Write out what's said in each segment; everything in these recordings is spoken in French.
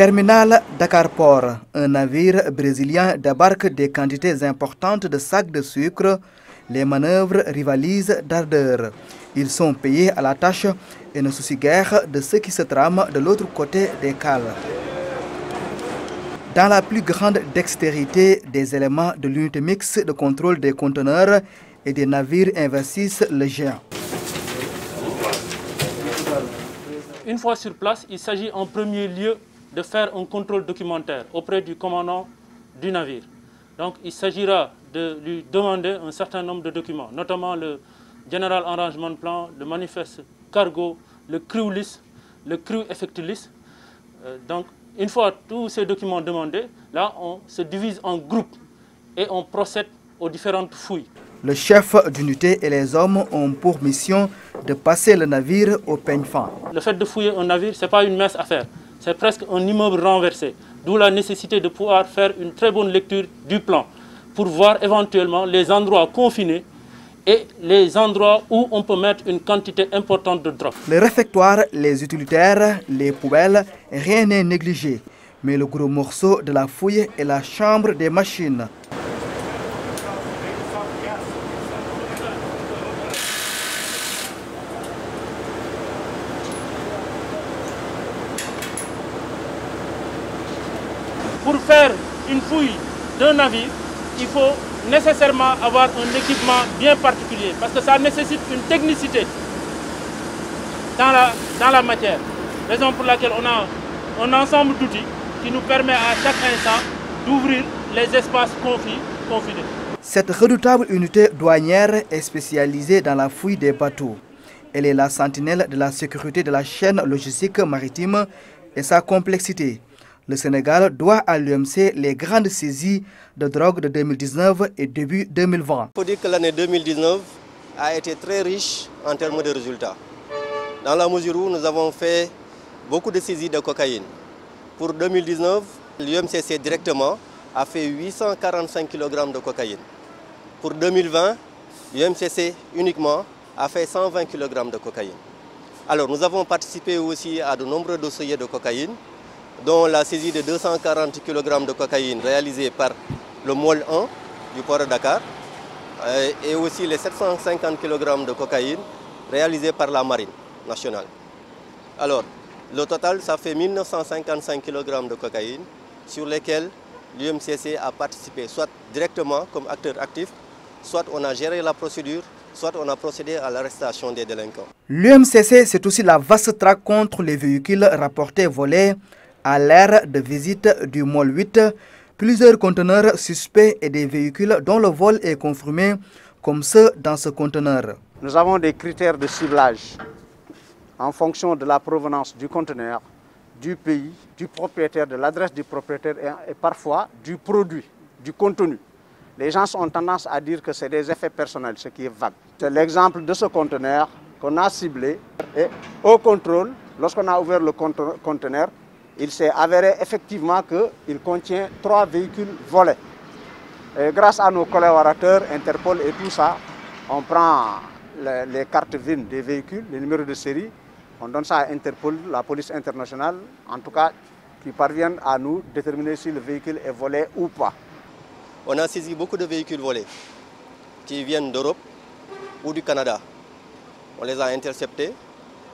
Terminal Dakar Port, un navire brésilien débarque des quantités importantes de sacs de sucre. Les manœuvres rivalisent d'ardeur. Ils sont payés à la tâche et ne soucient guère de ce qui se trame de l'autre côté des cales. Dans la plus grande dextérité, des éléments de l'unité mixte de contrôle des conteneurs et des navires investissent le géant. Une fois sur place, il s'agit en premier lieu de faire un contrôle documentaire auprès du commandant du navire. Donc il s'agira de lui demander un certain nombre de documents, notamment le General Arrangement Plan, le manifeste cargo, le crew list, le crew effective list. Donc une fois tous ces documents demandés, là on se divise en groupes et on procède aux différentes fouilles. Le chef d'unité et les hommes ont pour mission de passer le navire au peigne fin. Le fait de fouiller un navire, ce n'est pas une mince affaire. C'est presque un immeuble renversé. D'où la nécessité de pouvoir faire une très bonne lecture du plan pour voir éventuellement les endroits confinés et les endroits où on peut mettre une quantité importante de drogue. Le réfectoire, les utilitaires, les poubelles, rien n'est négligé. Mais le gros morceau de la fouille est la chambre des machines. Pour faire une fouille d'un navire, il faut nécessairement avoir un équipement bien particulier parce que ça nécessite une technicité dans la matière. Raison pour laquelle on a un ensemble d'outils qui nous permet à chaque instant d'ouvrir les espaces confinés. Cette redoutable unité douanière est spécialisée dans la fouille des bateaux. Elle est la sentinelle de la sécurité de la chaîne logistique maritime et sa complexité. Le Sénégal doit à l'UMC les grandes saisies de drogue de 2019 et début 2020. Il faut dire que l'année 2019 a été très riche en termes de résultats. Dans la mesure où nous avons fait beaucoup de saisies de cocaïne. Pour 2019, l'UMCC directement a fait 845 kg de cocaïne. Pour 2020, l'UMCC uniquement a fait 120 kg de cocaïne. Alors nous avons participé aussi à de nombreux dossiers de cocaïne, dont la saisie de 240 kg de cocaïne réalisée par le MOL 1 du port de Dakar et aussi les 750 kg de cocaïne réalisés par la Marine nationale. Alors, le total, ça fait 1955 kg de cocaïne sur lesquels l'UMCC a participé, soit directement comme acteur actif, soit on a géré la procédure, soit on a procédé à l'arrestation des délinquants. L'UMCC, c'est aussi la vaste traque contre les véhicules rapportés volés. À l'ère de visite du MOL 8, plusieurs conteneurs suspects et des véhicules dont le vol est confirmé comme ceux dans ce conteneur. Nous avons des critères de ciblage en fonction de la provenance du conteneur, du pays, du propriétaire, de l'adresse du propriétaire et parfois du produit, du contenu. Les gens ont tendance à dire que c'est des effets personnels, ce qui est vague. C'est l'exemple de ce conteneur qu'on a ciblé et au contrôle, lorsqu'on a ouvert le conteneur, il s'est avéré effectivement qu'il contient 3 véhicules volés. Et grâce à nos collaborateurs, Interpol et tout ça, on prend les cartes VIN des véhicules, les numéros de série, on donne ça à Interpol, la police internationale, en tout cas, qui parviennent à nous déterminer si le véhicule est volé ou pas. On a saisi beaucoup de véhicules volés qui viennent d'Europe ou du Canada. On les a interceptés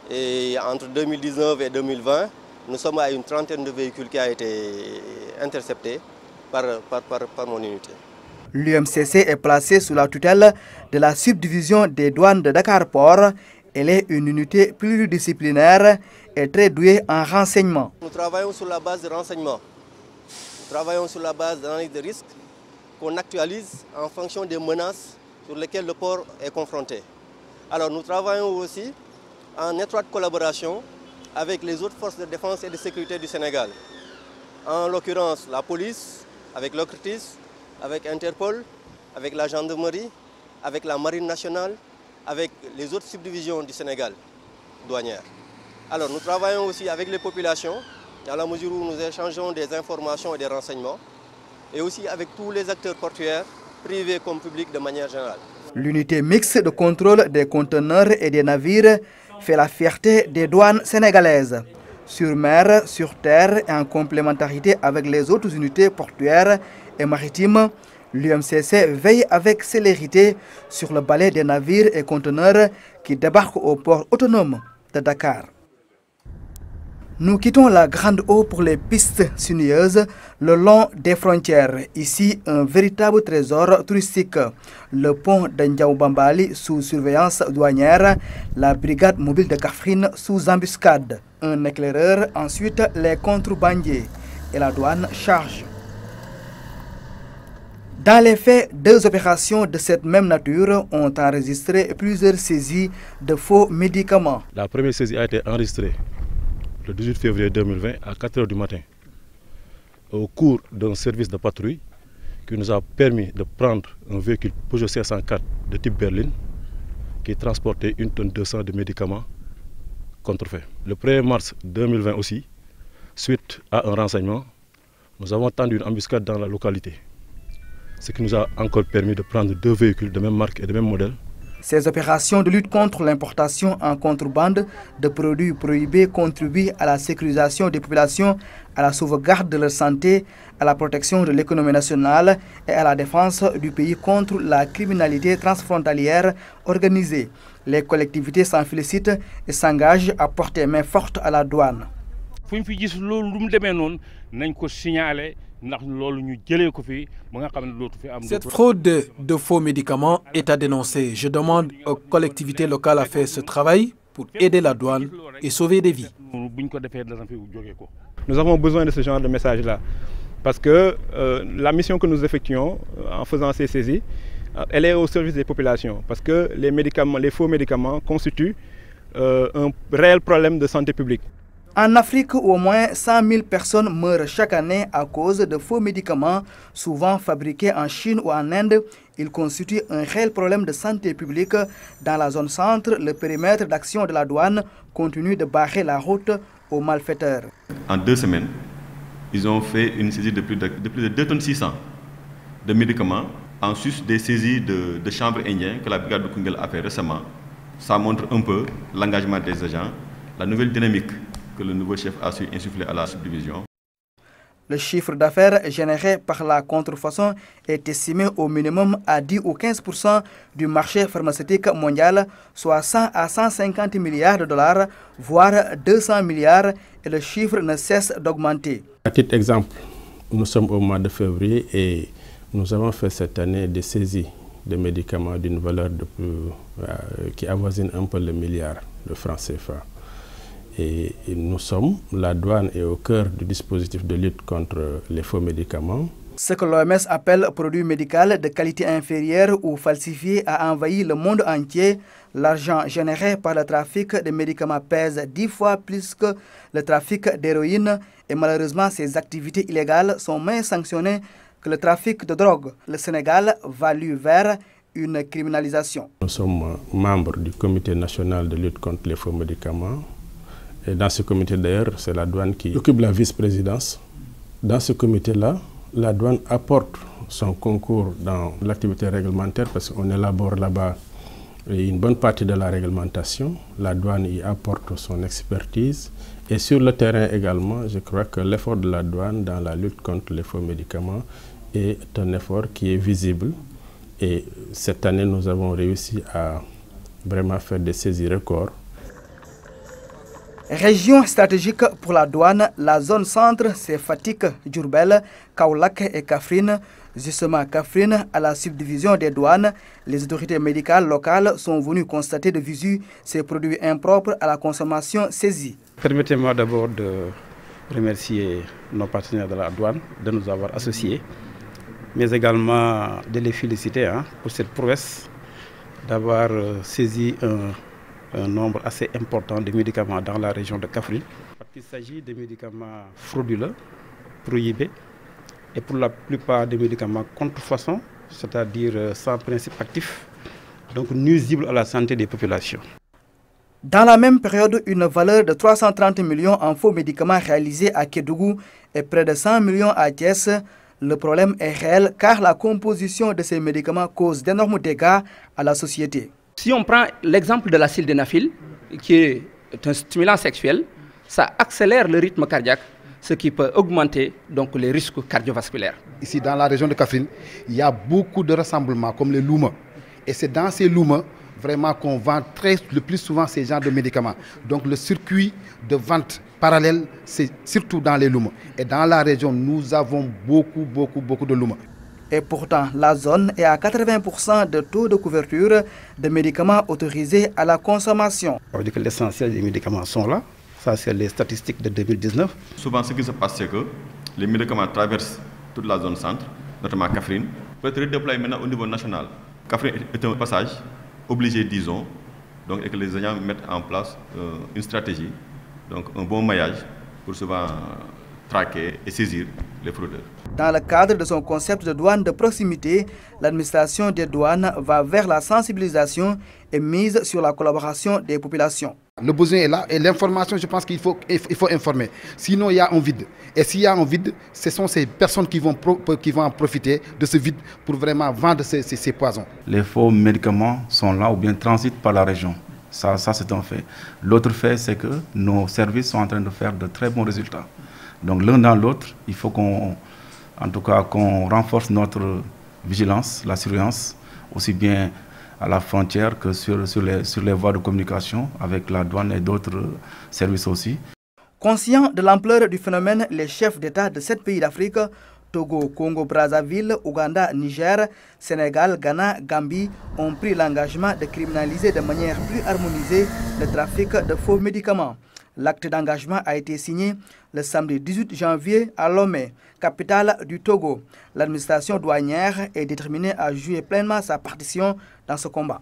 et entre 2019 et 2020, nous sommes à une trentaine de véhicules qui ont été interceptés par mon unité. L'UMCC est placée sous la tutelle de la subdivision des douanes de Dakar Port. Elle est une unité pluridisciplinaire et très douée en renseignement. Nous travaillons sur la base de renseignements. Nous travaillons sur la base d'analyse de risques qu'on actualise en fonction des menaces sur lesquelles le port est confronté. Alors nous travaillons aussi en étroite collaboration avec les autres forces de défense et de sécurité du Sénégal. En l'occurrence, la police, avec l'OCRTIS, avec Interpol, avec la gendarmerie, avec la Marine nationale, avec les autres subdivisions du Sénégal douanières. Alors nous travaillons aussi avec les populations, dans la mesure où nous échangeons des informations et des renseignements, et aussi avec tous les acteurs portuaires, privés comme publics de manière générale. L'unité mixte de contrôle des conteneurs et des navires fait la fierté des douanes sénégalaises. Sur mer, sur terre et en complémentarité avec les autres unités portuaires et maritimes, l'UMCC veille avec célérité sur le balai des navires et conteneurs qui débarquent au port autonome de Dakar. Nous quittons la Grande Eau pour les pistes sinueuses le long des frontières. Ici, un véritable trésor touristique. Le pont de Ndiaoubambali sous surveillance douanière, la brigade mobile de Kaffrine sous embuscade. Un éclaireur, ensuite les contrebandiers et la douane charge. Dans les faits, 2 opérations de cette même nature ont enregistré plusieurs saisies de faux médicaments. La première saisie a été enregistrée le 18 février 2020 à 4 h du matin au cours d'un service de patrouille qui nous a permis de prendre un véhicule Peugeot 504 de type berline qui transportait 1,2 tonne de médicaments contrefaits. Le 1er mars 2020 aussi, suite à un renseignement, nous avons tendu une embuscade dans la localité, ce qui nous a encore permis de prendre 2 véhicules de même marque et de même modèle. Ces opérations de lutte contre l'importation en contrebande de produits prohibés contribuent à la sécurisation des populations, à la sauvegarde de leur santé, à la protection de l'économie nationale et à la défense du pays contre la criminalité transfrontalière organisée. Les collectivités s'en félicitent et s'engagent à porter main forte à la douane. Cette fraude de faux médicaments est à dénoncer. Je demande aux collectivités locales à faire ce travail pour aider la douane et sauver des vies. Nous avons besoin de ce genre de message-là parce que la mission que nous effectuons en faisant ces saisies, elle est au service des populations parce que les faux médicaments constituent un réel problème de santé publique. En Afrique, au moins 100 000 personnes meurent chaque année à cause de faux médicaments, souvent fabriqués en Chine ou en Inde. Ils constituent un réel problème de santé publique. Dans la zone centre, le périmètre d'action de la douane continue de barrer la route aux malfaiteurs. En 2 semaines, ils ont fait une saisie de plus de 2,6 tonnes de médicaments, en sus des saisies de chanvre indien que la brigade de Koungheul a fait récemment. Ça montre un peu l'engagement des agents, la nouvelle dynamique que le nouveau chef a su insuffler à la subdivision. Le chiffre d'affaires généré par la contrefaçon est estimé au minimum à 10 ou 15% du marché pharmaceutique mondial, soit 100 à 150 milliards de dollars, voire 200 milliards, et le chiffre ne cesse d'augmenter. À titre d'exemple, nous sommes au mois de février et nous avons fait cette année des saisies de médicaments d'une valeur qui avoisine un peu le milliard de francs CFA. Et nous sommes, la douane est au cœur du dispositif de lutte contre les faux médicaments. Ce que l'OMS appelle produits médicaux de qualité inférieure ou falsifiés a envahi le monde entier. L'argent généré par le trafic de médicaments pèse 10 fois plus que le trafic d'héroïne et malheureusement ces activités illégales sont moins sanctionnées que le trafic de drogue. Le Sénégal va lui vers une criminalisation. Nous sommes membres du Comité national de lutte contre les faux médicaments. Et dans ce comité d'ailleurs, c'est la douane qui occupe la vice-présidence. Dans ce comité-là, la douane apporte son concours dans l'activité réglementaire parce qu'on élabore là-bas une bonne partie de la réglementation. La douane y apporte son expertise. Et sur le terrain également, je crois que l'effort de la douane dans la lutte contre les faux médicaments est un effort qui est visible. Et cette année, nous avons réussi à vraiment faire des saisies records. Région stratégique pour la douane, la zone centre, c'est Fatick, Diourbel, Kaolack et Kaffrine. Justement, Kaffrine, à la subdivision des douanes, les autorités médicales locales sont venues constater de visu ces produits impropres à la consommation saisis. Permettez-moi d'abord de remercier nos partenaires de la douane de nous avoir associés, mais également de les féliciter pour cette prouesse d'avoir saisi un nombre assez important de médicaments dans la région de Kaffrine. Il s'agit de médicaments frauduleux, prohibés, et pour la plupart des médicaments contrefaçon, c'est-à-dire sans principe actif, donc nuisibles à la santé des populations. Dans la même période, une valeur de 330 millions en faux médicaments réalisés à Kédougou et près de 100 millions à Thiès. Le problème est réel car la composition de ces médicaments cause d'énormes dégâts à la société. Si on prend l'exemple de la sildenafil, qui est un stimulant sexuel, ça accélère le rythme cardiaque, ce qui peut augmenter donc les risques cardiovasculaires. Ici, dans la région de Kaffrine, il y a beaucoup de rassemblements comme les Louma. Et c'est dans ces Louma vraiment qu'on vend le plus souvent ces genres de médicaments. Donc le circuit de vente parallèle, c'est surtout dans les Louma. Et dans la région, nous avons beaucoup de Louma. Et pourtant, la zone est à 80% de taux de couverture de médicaments autorisés à la consommation. On dit que l'essentiel des médicaments sont là. Ça, c'est les statistiques de 2019. Souvent, ce qui se passe, c'est que les médicaments traversent toute la zone centre, notamment Kaffrine, peut être redéployé maintenant au niveau national. Kaffrine est un passage obligé, disons, donc, et que les agents mettent en place une stratégie, donc un bon maillage pour souvent traquer et saisir les fraudeurs. Dans le cadre de son concept de douane de proximité, l'administration des douanes va vers la sensibilisation et mise sur la collaboration des populations. Le besoin est là et l'information, je pense qu'il faut informer. Sinon, il y a un vide. Et s'il y a un vide, ce sont ces personnes qui vont en profiter de ce vide pour vraiment vendre ces poisons. Les faux médicaments sont là ou bien transitent par la région. Ça c'est un fait. L'autre fait, c'est que nos services sont en train de faire de très bons résultats. Donc l'un dans l'autre, il faut qu'on renforce notre vigilance, la surveillance, aussi bien à la frontière que sur les voies de communication avec la douane et d'autres services aussi. Conscients de l'ampleur du phénomène, les chefs d'État de 7 pays d'Afrique, Togo, Congo-Brazzaville, Ouganda, Niger, Sénégal, Ghana, Gambie, ont pris l'engagement de criminaliser de manière plus harmonisée le trafic de faux médicaments. L'acte d'engagement a été signé le samedi 18 janvier à Lomé, capitale du Togo. L'administration douanière est déterminée à jouer pleinement sa partition dans ce combat.